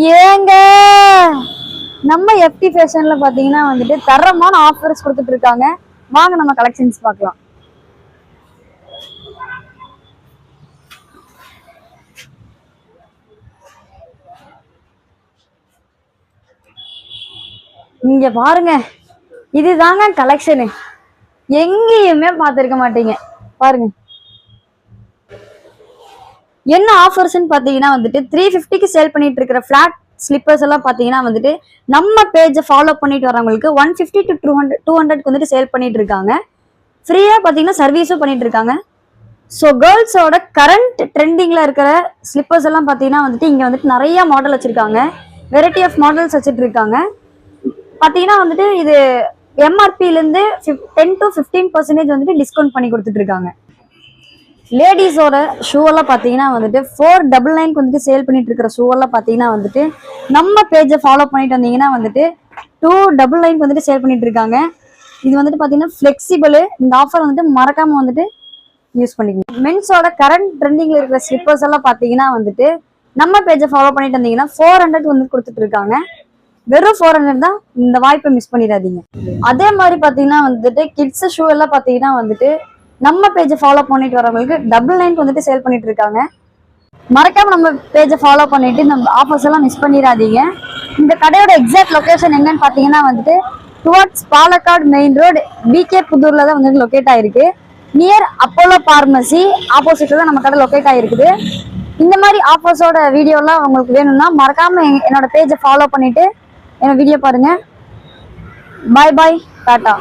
ஏங்க நம்ம எஃப்டி ஃபேஷன்ல பாத்தீங்கன்னா வந்துட்டு தரமான ஆஃபர்ஸ் கொடுத்துட்டு இருக்காங்க. வாங்க நம்ம கலெக்ஷன்ஸ் பார்க்கலாம். இங்க பாருங்க, இதுதாங்க கலெக்ஷனு. எங்கேயுமே பார்த்துருக்க மாட்டீங்க. பாருங்க என்ன ஆஃபர்ஸ்ன்னு பாத்தீங்கன்னா வந்துட்டு 350க்கு சேல் பண்ணிட்டு இருக்கிற ஃபிளாட் ஸ்லிப்பர்ஸ் எல்லாம் பாத்தீங்கன்னா வந்துட்டு நம்ம பேஜை ஃபாலோ பண்ணிட்டு வரவங்களுக்கு 150 to 200க்கு வந்துட்டு சேல் பண்ணிட்டு இருக்காங்க. ஃப்ரீயா பாத்தீங்கன்னா சர்வீஸும் பண்ணிட்டு இருக்காங்க. ஸோ கேர்ள்ஸோட கரண்ட் ட்ரெண்டிங்ல இருக்கிற ஸ்லிப்பர்ஸ் எல்லாம் பாத்தீங்கன்னா வந்துட்டு இங்க வந்துட்டு நிறைய மாடல் வச்சிருக்காங்க. வெரைட்டி ஆஃப் மாடல்ஸ் வச்சுட்டு இருக்காங்க. பாத்தீங்கன்னா வந்துட்டு இது எம்ஆர்பில இருந்து 10 to 15% வந்துட்டு டிஸ்கவுண்ட் பண்ணி கொடுத்துட்டு இருக்காங்க. லேடிஸோட ஷூ எல்லாம் பாத்தீங்கன்னா வந்துட்டு 499 வந்துட்டு சேல் பண்ணிட்டு இருக்கிற ஷூ எல்லாம் பாத்தீங்கன்னா வந்துட்டு நம்ம பேஜை ஃபாலோ பண்ணிட்டு வந்தீங்கன்னா வந்துட்டு 299 வந்துட்டு சேல் பண்ணிட்டு இருக்காங்க. இது வந்துட்டு பாத்தீங்கன்னா ஃபிளெக்சிபிள். இந்த ஆஃபர் வந்துட்டு மறக்காம வந்துட்டு யூஸ் பண்ணிக்கணும். மென்ஸோட கரண்ட் ட்ரெண்டிங்ல இருக்கிற ஸ்லிப்பர்ஸ் எல்லாம் பாத்தீங்கன்னா வந்துட்டு நம்ம பேஜை ஃபாலோ பண்ணிட்டு வந்தீங்கன்னா 400 வந்து கொடுத்துட்டு இருக்காங்க. வெறும் 400 தான். இந்த வாய்ப்பை மிஸ் பண்ணிடாதீங்க. அதே மாதிரி பாத்தீங்கன்னா வந்துட்டு கிட்ஸ் ஷூ எல்லாம் பாத்தீங்கன்னா வந்துட்டு நம்ம பேஜை ஃபாலோ பண்ணிட்டு வரவங்களுக்கு 99 வந்துட்டு சேல் பண்ணிட்டு இருக்காங்க. மறக்காம நம்ம பேஜை ஃபாலோ பண்ணிட்டு நம்ம ஆஃபர்ஸ் எல்லாம் மிஸ் பண்ணிடாதீங்க. இந்த கடையோட எக்ஸாக்ட் லொகேஷன் எங்கன்னு பாத்தீங்கன்னா வந்துட்டு towards Palakkad main road PK புதூர்ல தான் வந்துட்டு லொக்கேட் ஆயிருக்கு. நியர் அப்போலோ பார்மசி ஆப்போசிட்ல தான் நம்ம கடை லொக்கேட் ஆயிருக்குது. இந்த மாதிரி ஆஃபர்ஸோட வீடியோலாம் உங்களுக்கு வேணும்னா மறக்காம என்னோட பேஜை ஃபாலோ பண்ணிட்டு என்னோட வீடியோ பாருங்க. பாய் பாய், டாடா.